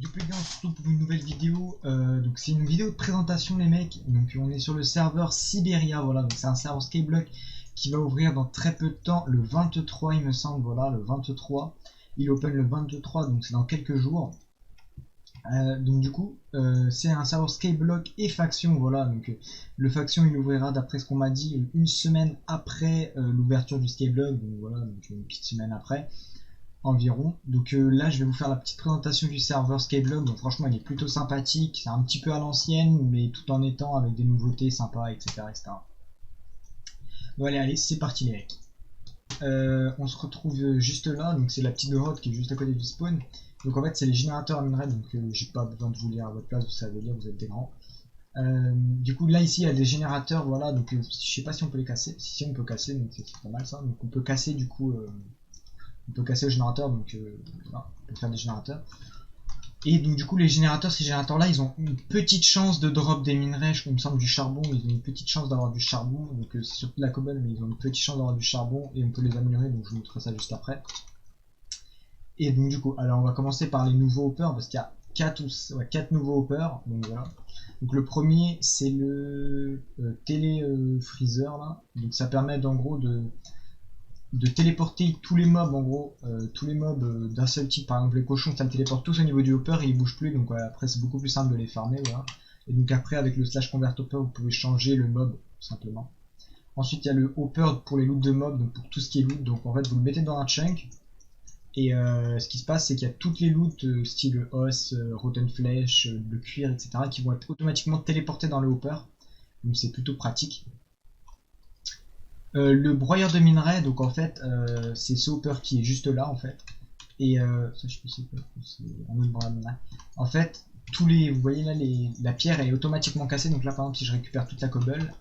Youp les gars, on se retrouve pour une nouvelle vidéo. Donc c'est une vidéo de présentation les mecs. Donc on est sur le serveur Siberia, voilà. Donc c'est un serveur Skyblock qui va ouvrir dans très peu de temps, le 23 il me semble, voilà, le 23. Il open le 23, donc c'est dans quelques jours. Donc du coup, c'est un serveur Skyblock et faction, voilà. Donc le faction il ouvrira d'après ce qu'on m'a dit une semaine après l'ouverture du Skyblock, donc voilà, donc une petite semaine après environ. Donc là je vais vous faire la petite présentation du serveur Skyblock. Donc franchement il est plutôt sympathique, c'est un petit peu à l'ancienne mais tout en étant avec des nouveautés sympas, etc. Bon allez, c'est parti les mecs. On se retrouve juste là, donc c'est la petite grotte qui est juste à côté du spawn. Donc en fait c'est les générateurs à minerais, donc j'ai pas besoin de vous lire à votre place, vous savez lire, vous êtes des grands. Du coup là ici il y a des générateurs, voilà, donc je sais pas si on peut les casser, si on peut casser, donc c'est pas mal ça, donc on peut casser du coup on peut casser le générateur, donc voilà, on peut faire des générateurs. Et donc du coup les générateurs, ces générateurs là ils ont une petite chance de drop des minerais, il me semble du charbon, ils ont une petite chance d'avoir du charbon, donc c'est surtout de la cobble mais ils ont une petite chance d'avoir du charbon et on peut les améliorer, donc je vous montrerai ça juste après. Et donc du coup, alors on va commencer par les nouveaux hoppers parce qu'il y a 4 nouveaux hoppers, donc voilà. Donc le premier c'est le télé freezer là, donc ça permet en gros de téléporter tous les mobs en gros, tous les mobs d'un seul type, par exemple les cochons ça me téléporte tous au niveau du hopper et ils bougent plus, donc voilà, après c'est beaucoup plus simple de les farmer, voilà. Et donc après avec le slash convert hopper vous pouvez changer le mob tout simplement. Ensuite il y a le hopper pour les loots de mobs, donc pour tout ce qui est loot, donc en fait vous le mettez dans un chunk et ce qui se passe c'est qu'il y a toutes les loots style os, rotten flesh, le cuir, etc. qui vont être automatiquement téléportés dans le hopper, donc c'est plutôt pratique. Le broyeur de minerais, donc en fait, c'est ce hopper qui est juste là en fait. Et ça, je sais plus c'est quoi, c'est un autre broyeur de minerais. En fait, vous voyez là, la pierre elle est automatiquement cassée. Donc là, par exemple, si je récupère toute la cobble,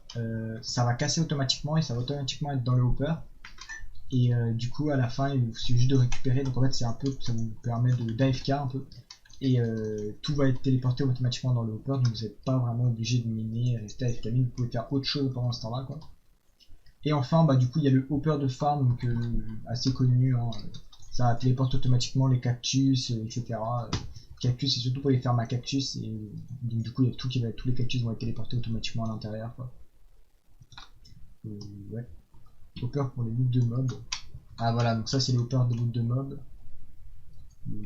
ça va casser automatiquement et ça va automatiquement être dans le hopper. Et du coup, à la fin, il suffit juste de récupérer. Donc en fait, c'est un peu, ça vous permet d'AFK un peu. Et tout va être téléporté automatiquement dans le hopper. Donc vous n'êtes pas vraiment obligé de miner, rester AFK. Vous pouvez faire autre chose pendant ce temps-là, quoi. Et enfin, bah, du coup, il y a le hopper de farm, donc assez connu, hein, ça téléporte automatiquement les cactus, etc. Cactus, c'est surtout pour les fermes à cactus, et donc du coup, il y a tous les cactus vont être téléportés automatiquement à l'intérieur, quoi. Ouais. Hopper pour les loots de mobs. Ah voilà, donc ça c'est le hopper de loot de mobs.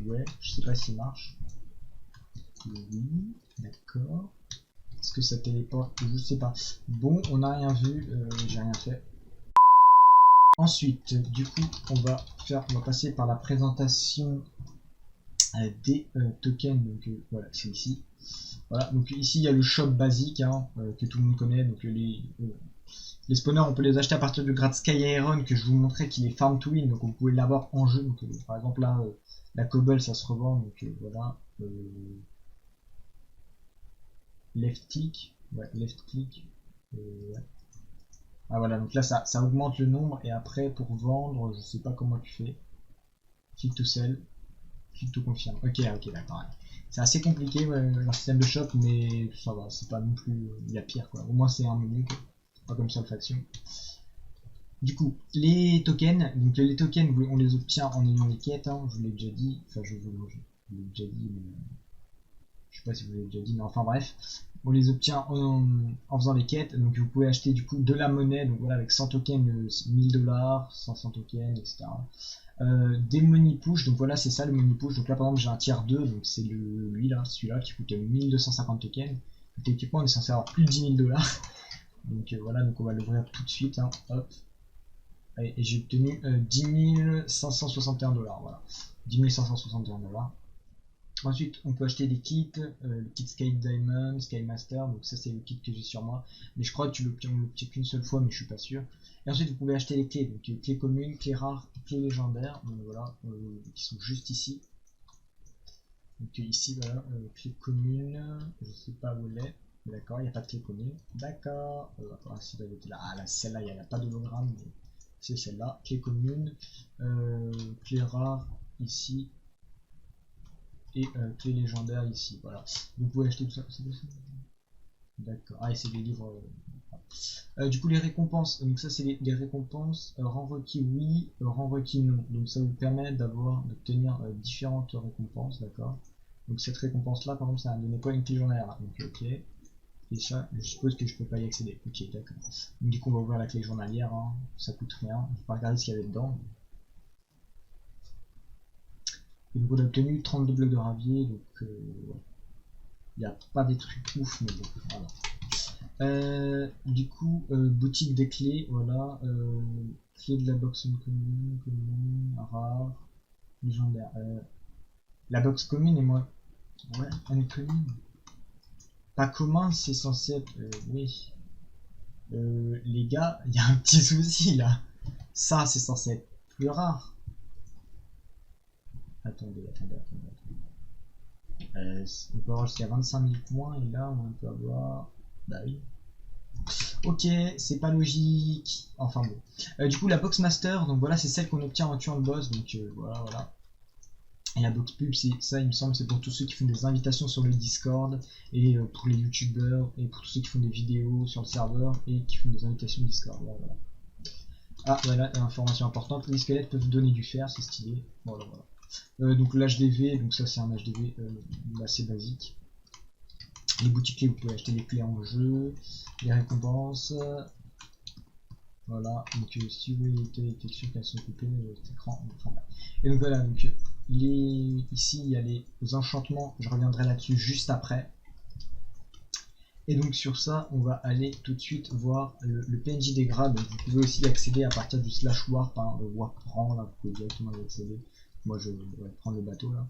Ouais, je sais pas s'il marche. Oui, d'accord. Est-ce que ça téléporte? Je sais pas. Bon, on n'a rien vu, j'ai rien fait. Ensuite, du coup, on va passer par la présentation des tokens. Donc voilà, c'est ici. Voilà, donc ici il y a le shop basique, hein, que tout le monde connaît. Donc les spawners, on peut les acheter à partir du grade Sky Iron que je vous montrais qu'il est farm to win. Donc vous pouvez l'avoir en jeu. Donc par exemple là, la cobble ça se revend. Donc voilà. Left click. Ouais, left click. Ouais. Ah voilà, donc là ça augmente le nombre et après pour vendre, je sais pas comment tu fais. Click to sell, click to confirm. Ok, d'accord. C'est assez compliqué leur système de shop, mais ça va, c'est pas non plus il y a pire quoi. Au moins c'est un menu, quoi. Pas comme ça le faction. Du coup, les tokens, donc les tokens on les obtient en ayant les quêtes, hein, je vous l'ai déjà dit, enfin je vous l'ai déjà dit, mais je sais pas si vous l'avez déjà dit, mais enfin bref, on les obtient en faisant les quêtes. Donc vous pouvez acheter du coup de la monnaie, donc voilà, avec 100 tokens, 1000 dollars, 500 tokens, etc. Des money push, donc voilà, c'est ça le money push. Donc là par exemple j'ai un tier 2, donc c'est lui là, celui-là qui coûte 1250 tokens. Donc, techniquement on est censé avoir plus de 10 000 dollars. Donc voilà, donc on va l'ouvrir tout de suite, hein, hop. Et j'ai obtenu 10 561 dollars, voilà. 10 561 dollars. Ensuite, on peut acheter des kits, le kit Sky Diamond, Sky Master, donc ça c'est le kit que j'ai sur moi. Mais je crois que tu l'obtiens qu'une seule fois, mais je suis pas sûr. Et ensuite, vous pouvez acheter les clés, donc clés communes, clés rares, clés légendaires, donc voilà, qui sont juste ici. Donc ici, voilà, clé commune, je sais pas où elle est, mais d'accord, il n'y a pas de clé commune. D'accord, là. Ah là, celle-là, il n'y a pas d'hologramme, mais c'est celle-là, clé commune, clé rare, ici. Et clé légendaire ici, voilà. Vous pouvez acheter tout ça. D'accord. Ah, et c'est des livres. Du coup, les récompenses. Donc ça, c'est les récompenses. Rang requis oui, rang requis non. Donc ça vous permet d'obtenir différentes récompenses, d'accord. Donc cette récompense là par exemple ça ne donnait pas une clé journalière. Donc ok. Et ça, je suppose que je peux pas y accéder. Ok, d'accord. Donc du coup on va ouvrir la clé journalière, hein. Ça coûte rien. Je vais pas regarder ce qu'il y avait dedans. Et donc on a obtenu 32 blocs de ravier, donc ouais. Il n'y a pas des trucs ouf, mais bon, voilà. Du coup, boutique des clés, voilà. Clé de la box commune, rare, légendaire. La box commune et moi. Ouais, on est commune. Pas commun, c'est censé être. Oui. Les gars, il y a un petit souci là. Ça, c'est censé être plus rare. Attendez. On peut avoir jusqu'à 25 000 points et là on peut avoir. Bah oui. Ok, c'est pas logique. Enfin bon. Du coup, la box master, donc voilà, c'est celle qu'on obtient en tuant le boss. Donc voilà. Et la box pub, c'est ça, il me semble, c'est pour tous ceux qui font des invitations sur le Discord et pour les youtubeurs et pour tous ceux qui font des vidéos sur le serveur et qui font des invitations Discord. Voilà. Ah, voilà, information importante. Les squelettes peuvent donner du fer, c'est stylé. Voilà. Donc l'HDV, donc ça c'est un HDV assez basique. Les boutiques clés, vous pouvez acheter les clés en jeu, les récompenses. Voilà, donc si vous voulez les textures qu'elles sont coupées, cet écran, enfin, et donc voilà, donc ici il y a les enchantements, je reviendrai là-dessus juste après. Et donc sur ça, on va aller tout de suite voir le PNJ des grades. Vous pouvez aussi y accéder à partir du slash warp, hein, le warp rang, là, vous pouvez directement y accéder. Moi je vais prendre le bateau là.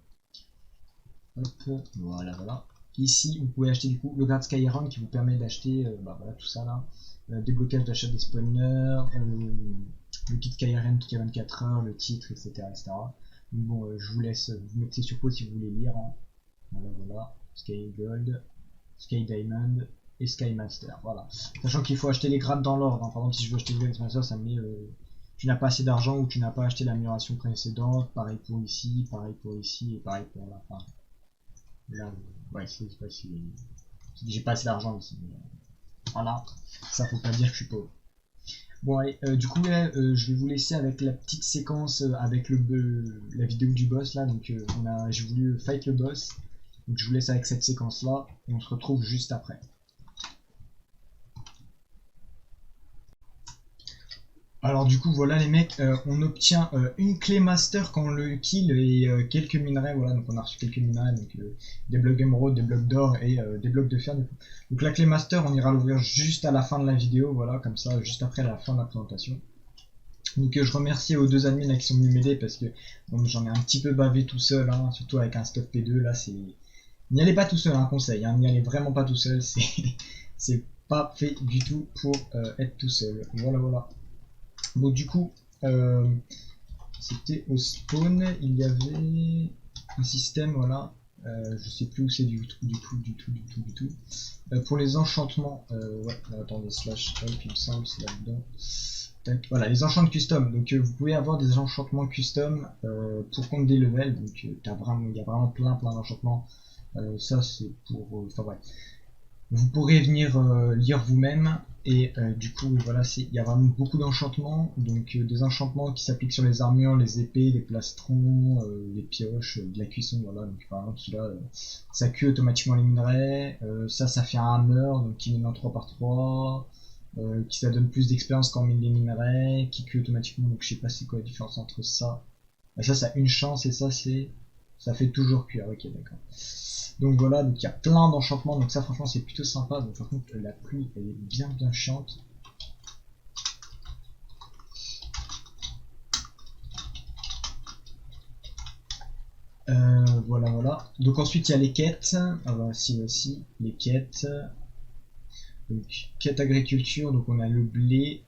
Hop, voilà. Ici, vous pouvez acheter du coup le grade Skyrim qui vous permet d'acheter voilà, tout ça là. Déblocage d'achat des spawners, le kit Skyrim qui a 24 heures, le titre, etc. Donc bon, je vous laisse vous mettre sur pause si vous voulez lire. Hein. Voilà. Sky Gold, Sky Diamond et Sky Master. Voilà. Sachant qu'il faut acheter les grades dans l'ordre. Hein. Par exemple, si je veux acheter le Sky Master, ça me met tu n'as pas assez d'argent ou tu n'as pas acheté l'amélioration précédente. Pareil pour ici, pareil pour ici et pareil pour la fin. Là, ouais, c'est pas si. J'ai pas assez d'argent ici. Mais, voilà, ça faut pas dire que je suis pauvre. Bon allez, du coup là, je vais vous laisser avec la petite séquence avec la vidéo du boss là. Donc j'ai voulu fight le boss. Donc je vous laisse avec cette séquence là et on se retrouve juste après. Alors du coup voilà les mecs, on obtient une clé master quand on le kill et quelques minerais, voilà, donc on a reçu quelques minerais, donc des blocs d'émeraude, des blocs d'or et des blocs de fer du coup. Donc la clé master on ira l'ouvrir juste à la fin de la vidéo, voilà, comme ça, juste après la fin de la présentation. Donc je remercie aux deux admins là, qui sont venus m'aider parce que j'en ai un petit peu bavé tout seul, hein, surtout avec un stock P2 là, c'est... N'y allez pas tout seul, un conseil, hein, n'y allez vraiment pas tout seul, c'est pas fait du tout pour être tout seul, voilà. Bon du coup, c'était au spawn, il y avait un système, voilà, je sais plus où c'est du tout. Pour les enchantements, ouais, attendez, slash help, il me semble, c'est là-dedans. Voilà, les enchants custom, donc vous pouvez avoir des enchantements custom pour compte des levels, donc il y a vraiment plein d'enchantements, ça c'est pour, enfin bref. Vous pourrez venir lire vous-même et du coup voilà, il y a vraiment beaucoup d'enchantements, donc des enchantements qui s'appliquent sur les armures, les épées, les plastrons, les pioches, de la cuisson, voilà, donc par exemple celui-là ça cuit automatiquement les minerais, ça fait un hammer donc qui mine en 3×3, qui ça donne plus d'expérience quand on mine les minerais, qui cuit automatiquement, donc je sais pas c'est quoi la différence entre ça. Ça a une chance et ça fait toujours cuire, ok d'accord. Donc voilà, donc il y a plein d'enchantements, donc ça franchement c'est plutôt sympa. Donc par contre la pluie elle est bien chiante. Voilà. Donc ensuite il y a les quêtes. Ah bah voici les quêtes. Donc quête agriculture, donc on a le blé,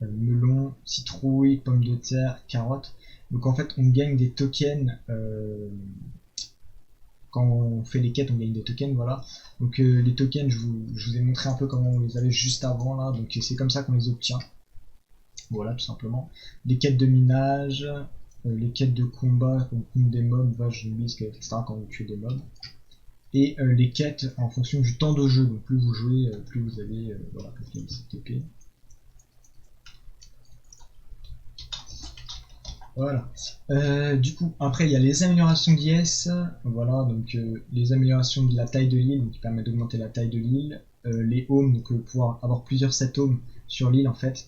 melon, citrouille, pommes de terre, carottes. Donc en fait on gagne des tokens. Quand on fait les quêtes, on gagne des tokens, voilà. Donc les tokens, je vous ai montré un peu comment on les avait juste avant là, donc c'est comme ça qu'on les obtient. Voilà, tout simplement. Les quêtes de minage, les quêtes de combat, quand on compte des mobs, vaches, zombies, squelettes, etc. quand on tue des mobs. Et les quêtes en fonction du temps de jeu, donc plus vous jouez, plus vous avez, voilà, plus vous avez TP. Voilà. Du coup, après, il y a les améliorations d'IS. Voilà, donc les améliorations de la taille de l'île, qui permettent d'augmenter la taille de l'île. Les homes, donc pouvoir avoir plusieurs set homes sur l'île en fait.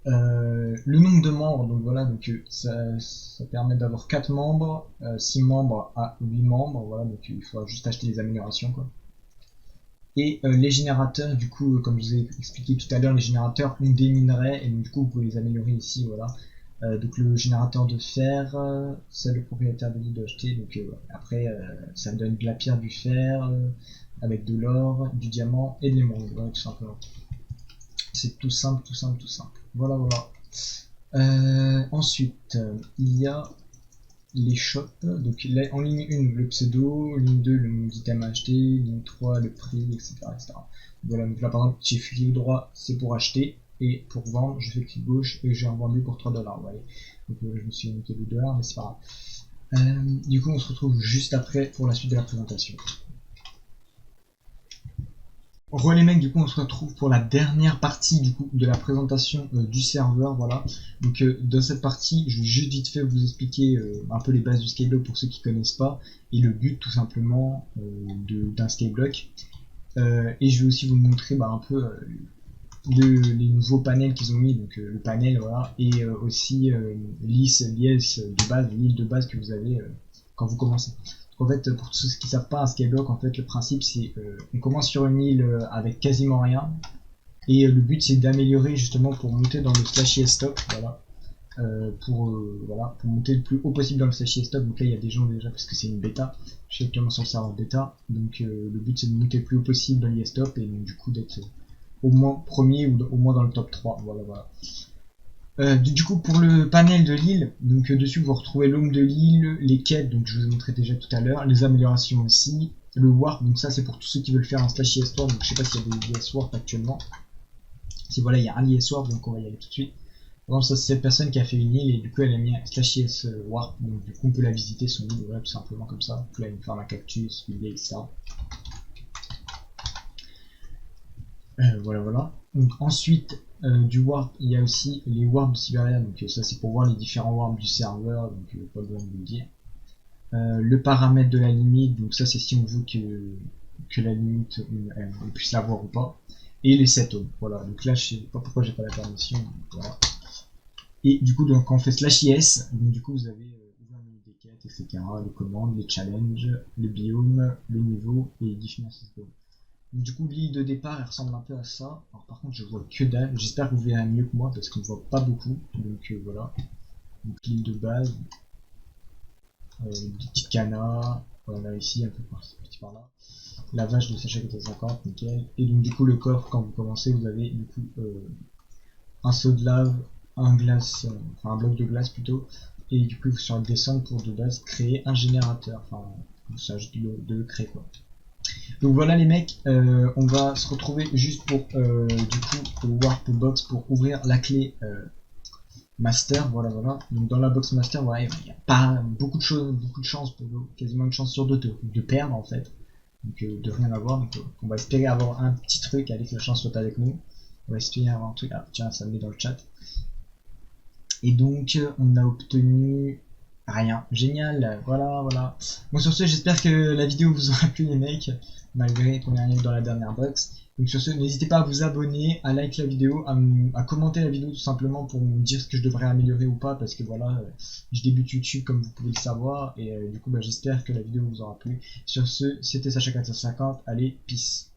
Le nombre de membres, donc voilà, donc ça permet d'avoir 4 membres, 6 membres à 8 membres, voilà, donc il faudra juste acheter les améliorations quoi. Et les générateurs, du coup, comme je vous ai expliqué tout à l'heure, les générateurs ont des minerais et donc du coup vous pouvez les améliorer ici, voilà. Donc le générateur de fer, c'est le propriétaire de l'île doit acheter, donc après ça donne de la pierre, du fer, avec de l'or, du diamant et de l'émeraude, voilà, tout simplement. C'est tout simple, tout simple, tout simple. Voilà, voilà. Ensuite, il y a les shops. Donc là, en ligne 1, le pseudo, ligne 2, le nombre d'items à acheter, ligne 3, le prix, etc. etc. Voilà, donc là par exemple, j'ai fait clic droit, c'est pour acheter, et pour vendre, je fais clic gauche et j'ai revendu pour 3$. Voilà. Donc je me suis limité 2$, mais c'est pas grave. Du coup, on se retrouve juste après pour la suite de la présentation. Re les mecs, du coup on se retrouve pour la dernière partie du coup de la présentation du serveur, voilà. Donc dans cette partie, je vais juste vite fait vous expliquer un peu les bases du Skyblock pour ceux qui connaissent pas, et le but tout simplement d'un Skyblock. Et je vais aussi vous montrer un peu les nouveaux panels qu'ils ont mis, donc le panel, voilà, et aussi l'IS de base, l'île de base que vous avez quand vous commencez. En fait, pour tous ceux qui ne savent pas, un skyblock, en fait, le principe c'est on commence sur une île avec quasiment rien, et le but c'est d'améliorer justement pour monter dans le slashy stock, voilà, voilà, pour monter le plus haut possible dans le slashy stock. Donc là il y a des gens déjà parce que c'est une bêta, je suis actuellement sur le serveur bêta, donc le but c'est de monter le plus haut possible dans l'IS-top et donc, du coup d'être au moins premier ou au moins dans le top 3, voilà, voilà. Du coup, pour le panel de l'île, donc dessus vous retrouvez l'home de l'île, les quêtes, donc je vous ai montré déjà tout à l'heure, les améliorations aussi, le warp, donc ça c'est pour tous ceux qui veulent faire un slash IS warp, donc je sais pas s'il y a des IS warp actuellement. Si voilà, il y a un IS warp, donc on va y aller tout de suite. Par exemple, ça c'est cette personne qui a fait une île et du coup elle a mis un slash IS warp, donc du coup on peut la visiter son île, voilà, tout simplement comme ça. Donc là il y a une ferme à cactus, une île, etc. Voilà, voilà. Donc ensuite, du warp, il y a aussi les warps de Siberia. Donc ça c'est pour voir les différents warps du serveur, donc pas besoin de vous le dire. Le paramètre de la limite, donc ça c'est si on veut que la limite on puisse la voir ou pas. Et les set homes, voilà. Donc là je sais pas pourquoi j'ai pas la permission. Voilà. Et du coup donc quand on fait slash is, donc du coup vous avez ouvert le menu des quêtes, etc. Les commandes, les challenges, les biomes, le niveau et les différents systèmes. Donc, du coup, l'île de départ, elle ressemble un peu à ça. Alors, par contre, je vois que dalle. J'espère que vous verrez mieux que moi parce qu'on ne voit pas beaucoup. Donc, voilà. Donc, l'île de base. Des petites canas. Voilà, ici, un peu par là. La vache de Sacha 450, nickel. Et donc, du coup, le coffre, quand vous commencez, vous avez du coup un seau de lave, un glace, enfin un bloc de glace plutôt. Et du coup, sur la descente pour de base créer un générateur. Enfin, ça, de le créer quoi. Donc voilà les mecs, on va se retrouver juste pour du coup le warp box pour ouvrir la clé master, voilà voilà. Donc dans la box master, voilà, il n'y a pas beaucoup de choses, beaucoup de chances, quasiment une chance sur deux de perdre en fait, donc de rien avoir. Donc on va espérer avoir un petit truc, allez que la chance soit avec nous. On va espérer avoir un truc. Ah tiens, ça me met dans le chat. Et donc on a obtenu rien. Génial, voilà, voilà. Bon sur ce, j'espère que la vidéo vous aura plu les mecs, malgré qu'on est arrivé dans la dernière box. Donc sur ce, n'hésitez pas à vous abonner, à liker la vidéo, à commenter la vidéo tout simplement pour me dire ce que je devrais améliorer ou pas, parce que voilà, je débute YouTube comme vous pouvez le savoir, et du coup j'espère que la vidéo vous aura plu. Sur ce, c'était Sacha450, allez, peace.